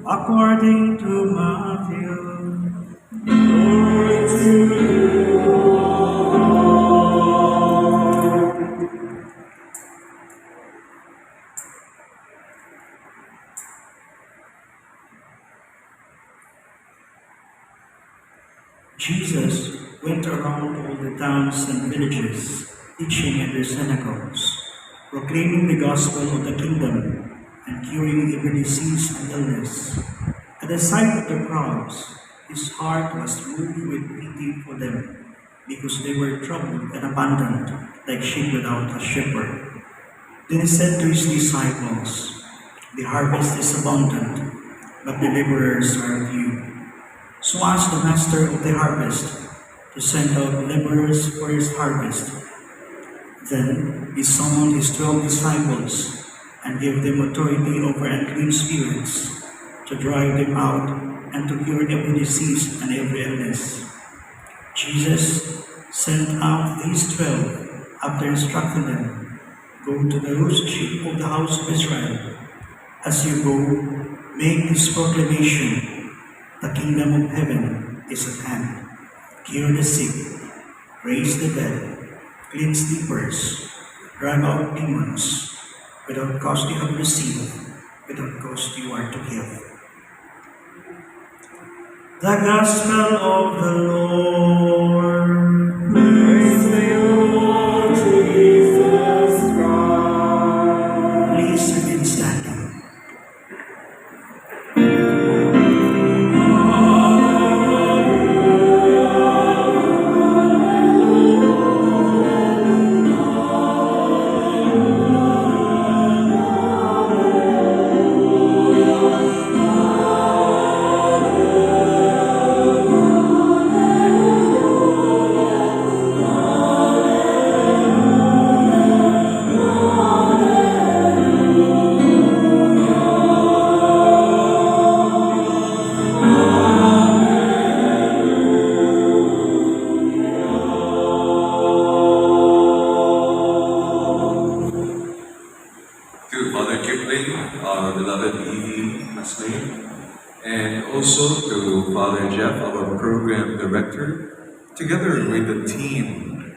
According to Matthew. Glory to you, Lord. Jesus went around all the towns and villages, teaching in their synagogues, proclaiming the gospel of the kingdom, and curing every disease and illness. At the sight of the crowds, his heart was moved with pity for them, because they were troubled and abandoned, like sheep without a shepherd. Then he said to his disciples, "The harvest is abundant, but the laborers are few. So ask the master of the harvest to send out laborers for his harvest." Then he summoned his 12 disciples and gave them authority over unclean spirits, to drive them out and to cure every disease and every illness. Jesus sent out these 12 after instructing them, "Go to the lost sheep of the house of Israel. As you go, make this proclamation: the kingdom of heaven is at hand. Cure the sick, raise the dead, cleanse lepers, drive out demons. Without cost you have received, without cost you are to give." The Gospel of the Lord. Praise to you, Lord Jesus Christ. Please remain standing. Together with the team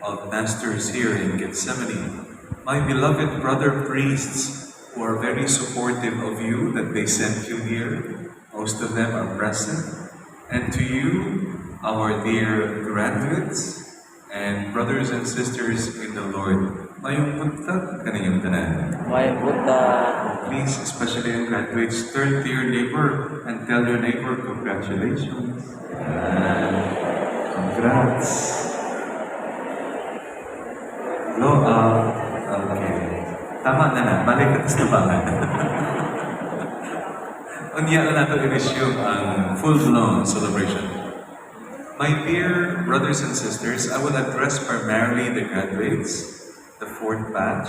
of masters here in Gethsemane, my beloved brother priests who are very supportive of you that they sent you here, most of them are present, and to you, our dear graduates and brothers and sisters in the Lord, mayong buntag kaniyong tanan. Mayong buntag. Please, especially in graduates, turn to your neighbor and tell your neighbor congratulations. Congrats. No, okay. Tama na. Balik ka sa tabangan. Unya na natin i-resume ang full-blown celebration. My dear brothers and sisters, I will address primarily the graduates, the fourth batch,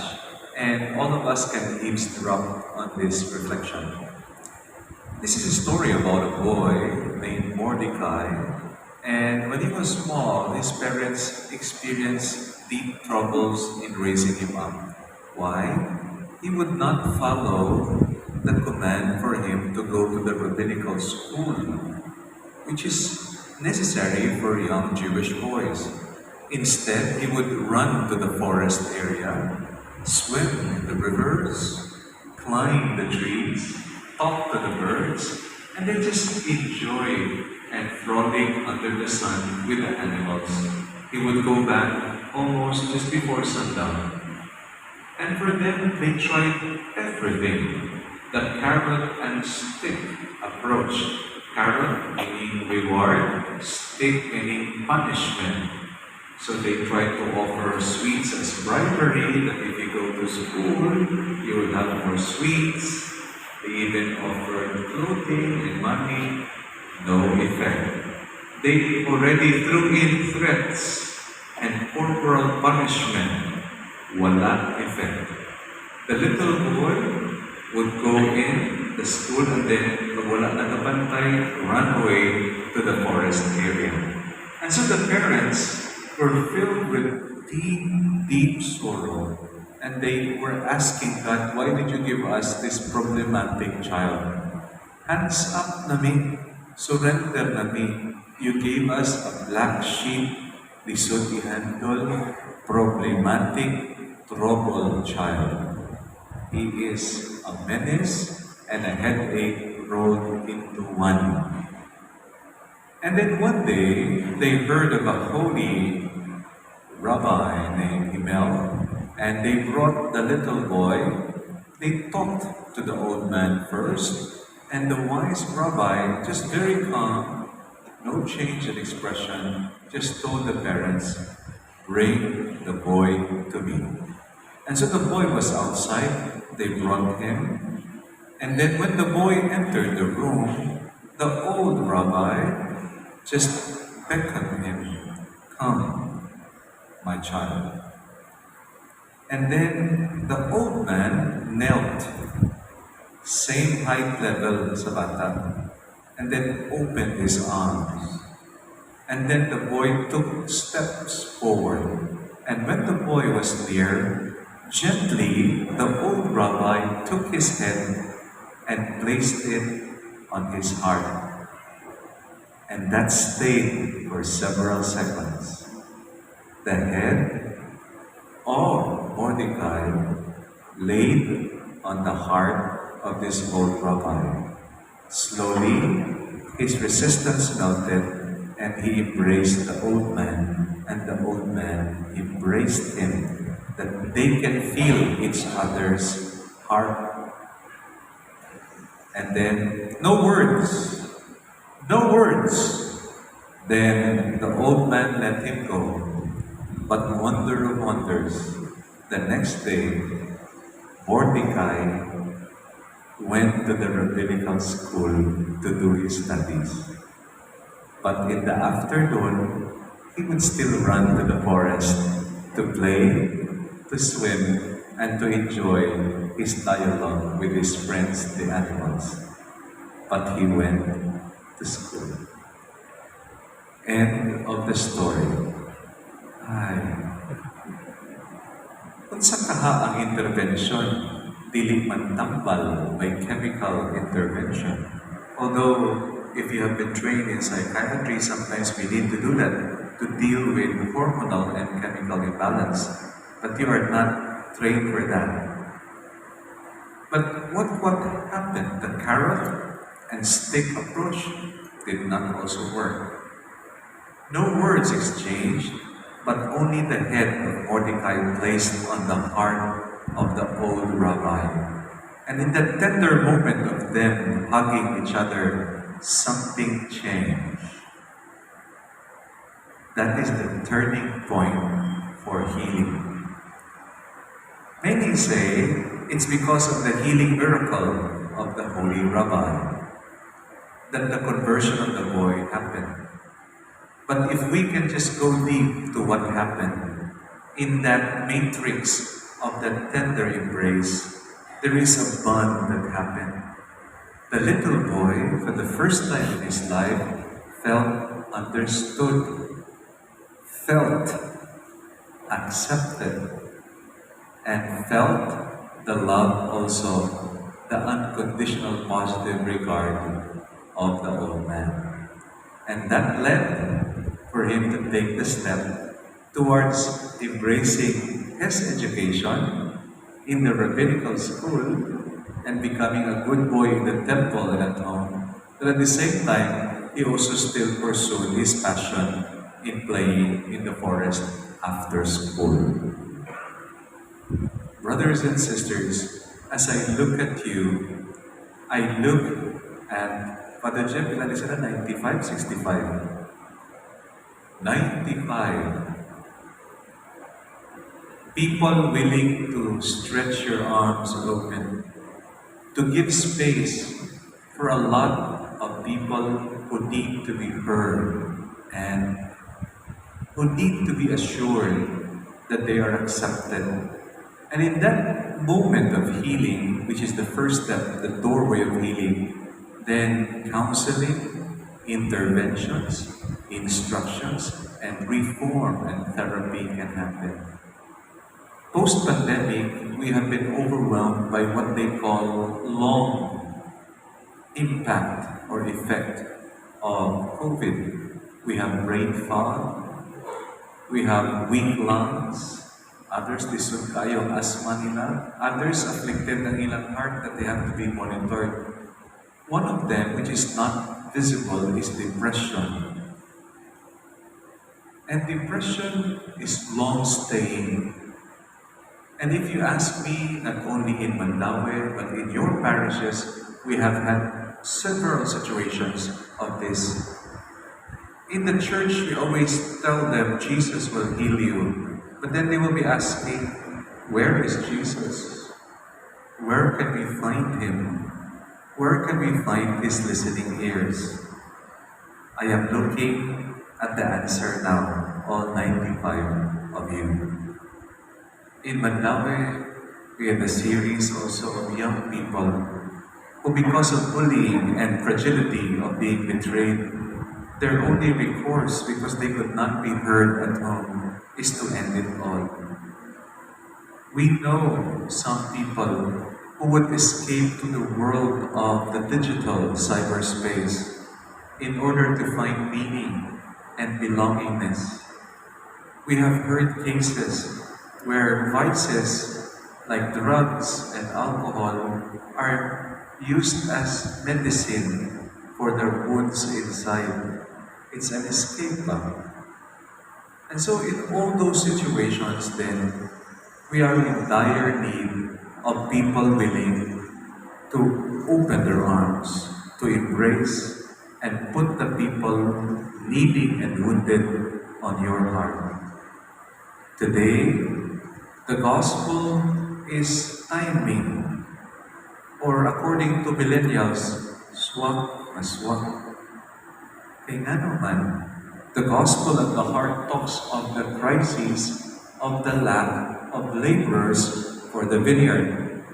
and all of us can eavesdrop on this reflection. This is a story about a boy named Mordecai, and when he was small, his parents experienced deep troubles in raising him up. Why? He would not follow the command for him to go to the rabbinical school, which is necessary for young Jewish boys. Instead, he would run to the forest area, swim in the rivers, climb the trees, talk to the birds, and then just enjoy and frolic under the sun with the animals. He would go back almost just before sundown. And for them, they tried everything. The carrot and stick approach. Carrot meaning reward, stick meaning punishment. So they tried to offer sweets as bribery, that if you go to school, you will have more sweets. They even offered clothing and money. No effect. They already threw in threats and corporal punishment. Wala effect. The little boy would go in the school and then pag wala nagabantay, run away to the forest area. And so the parents were filled with deep, deep sorrow. And they were asking God, why did you give us this problematic child? Hands up nami, surrender nami. You gave us a black sheep, lisod ihandol, problematic, troubled child. He is a menace and a headache rolled into one. And then one day, they heard of a holy rabbi named Himel, and they brought the little boy. They talked to the old man first, and the wise rabbi, just very calm, no change in expression, just told the parents, bring the boy to me. And so the boy was outside, they brought him. And then when the boy entered the room, the old rabbi just beckoned him, come, my child. And then the old man knelt, same height level sa bata, and then opened his arms. And then the boy took steps forward. And when the boy was near, gently, the old rabbi took his head and placed it on his heart. And that stayed for several seconds. The head of Mordecai laid on the heart of this old rabbi. Slowly, his resistance melted, and he embraced the old man, and the old man embraced him, that they can feel each other's heart. And then, no words, no words. Then the old man let him go. But wonder of wonders, the next day, Mordecai went to the rabbinical school to do his studies. But in the afternoon, he would still run to the forest to play, to swim, and to enjoy his dialogue with his friends, the animals. But he went to school. End of the story. Ay. Unsa kaha ang intervention, dili man tambal by chemical intervention. Although, if you have been trained in psychiatry, sometimes we need to do that to deal with hormonal and chemical imbalance. But you are not trained for that. But what happened? The carrot and stick approach did not also work. No words exchanged, but only the head of Mordecai placed on the heart of the old rabbi. And in that tender moment of them hugging each other, something changed. That is the turning point for healing. Many say it's because of the healing miracle of the holy rabbi that the conversion of the boy happened. But if we can just go deep to what happened in that matrix of that tender embrace, there is a bond that happened. The little boy, for the first time in his life, felt understood, felt accepted, and felt the love also, the unconditional positive regard of the old man. And that led for him to take the step towards embracing his education in the rabbinical school and becoming a good boy in the temple and at home. But at the same time, he also still pursued his passion in playing in the forest after school. Brothers and sisters, as I look at you, I look at Father Jeff, ilan sila? 95, 65. 95. People willing to stretch your arms open, to give space for a lot of people who need to be heard and who need to be assured that they are accepted. And in that moment of healing, which is the first step, the doorway of healing, then counseling, interventions, instructions, and reform and therapy can happen. Post-pandemic, we have been overwhelmed by what they call long impact or effect of COVID. We have brain fog, we have weak lungs, others lisod kayo ang asthma nila, others afflicted ng ilang heart that they have to be monitored. One of them, which is not visible, is depression. And depression is long-staying. And if you ask me, not only in Mandaue, but in your parishes, we have had several situations of this. In the church, we always tell them Jesus will heal you. But then they will be asking, where is Jesus? Where can we find him? Where can we find his listening ears? I am looking at the answer now, all 95 of you. In Mandaue, we have a series also of young people who, because of bullying and fragility of being betrayed, their only recourse, because they could not be heard at home, is to end it all. We know some people who would escape to the world of the digital cyberspace in order to find meaning and belongingness. We have heard cases where vices like drugs and alcohol are used as medicine for their wounds inside. It's an escape valve. And so in all those situations then, we are in dire need of people willing to open their arms, to embrace and put the people needing and wounded on your heart. Today, the gospel is timing, or according to millennials, swak na swak. Kaya nga naman, the gospel at the heart talks of the crisis of the lack of laborers for the vineyard.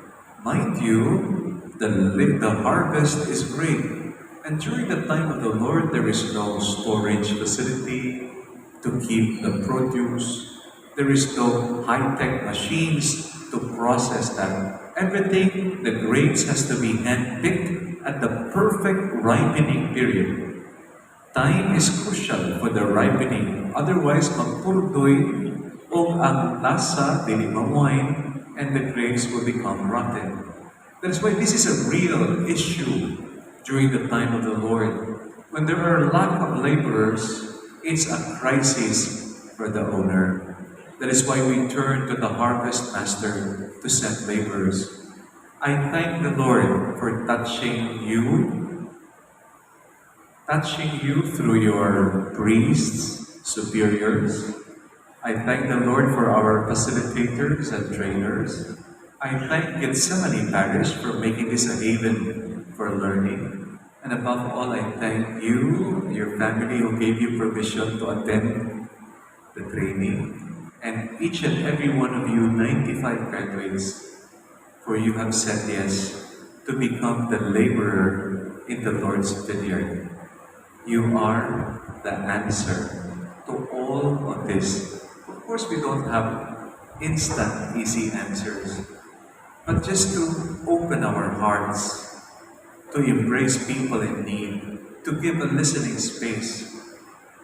Mind you, the harvest is great, and during the time of the Lord, there is no storage facility to keep the produce. There is no high-tech machines to process that. Everything, the grapes has to be hand-picked at the perfect ripening period. Time is crucial for the ripening. Otherwise, magpurdoy o ang lasa, dili wine, and the grapes will become rotten. That's why this is a real issue during the time of the Lord. When there are lack of laborers, it's a crisis for the owner. That is why we turn to the harvest master to send laborers. I thank the Lord for touching you through your priests, superiors. I thank the Lord for our facilitators and trainers. I thank Gethsemane Parish for making this a haven for learning. And above all, I thank you, your family who gave you permission to attend the training, and each and every one of you, 95 graduates, for you have said yes to become the laborer in the Lord's vineyard. You are the answer to all of this. Of course, we don't have instant, easy answers, but just to open our hearts, to embrace people in need, to give a listening space,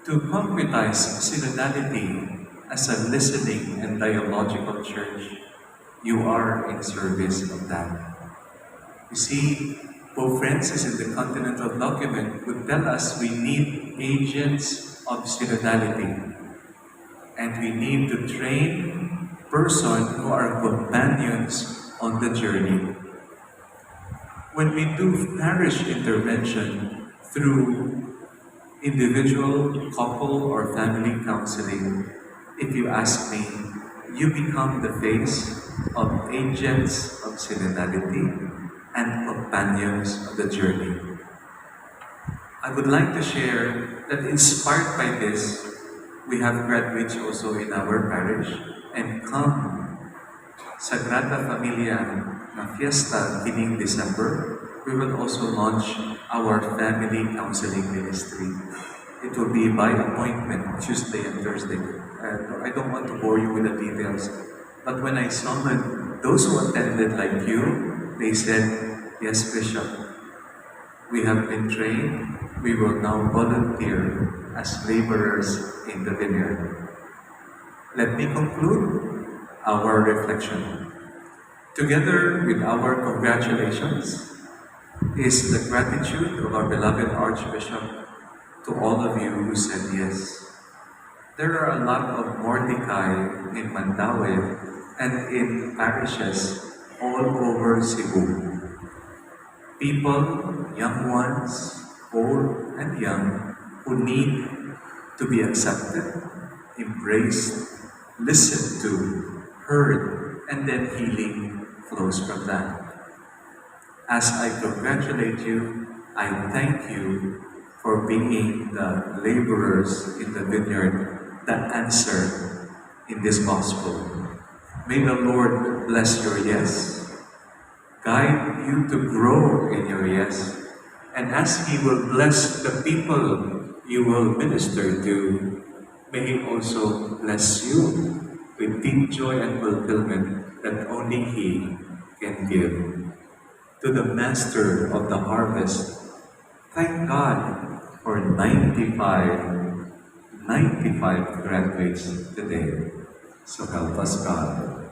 to concretize synodality as a listening and dialogical church. You are in service of that. You see, Pope Francis in the Continental Document would tell us we need agents of synodality, and we need to train persons who are companions on the journey. When we do parish intervention through individual, couple, or family counseling, if you ask me, you become the face of agents of synodality and companions of the journey. I would like to share that inspired by this, we have graduates also in our parish, and come Sagrada Familia na fiesta beginning December, we will also launch our family counseling ministry. It will be by appointment, Tuesday and Thursday. I don't want to bore you with the details, but when I summoned those who attended like you, they said, "Yes, Bishop, we have been trained. We will now volunteer as laborers in the vineyard." Let me conclude our reflection. Together with our congratulations is the gratitude of our beloved Archbishop to all of you who said yes. There are a lot of Mordecai in Mandaue and in parishes all over Cebu. People, young ones, old and young, who need to be accepted, embraced, listened to, heard, and then healing flows from that. As I congratulate you, I thank you for being the laborers in the vineyard, the answer in this gospel. May the Lord bless your yes, guide you to grow in your yes, and as He will bless the people you will minister to, may He also bless you with deep joy and fulfillment that only He can give. To the Master of the harvest, thank God for 95 graduates today. So help us God.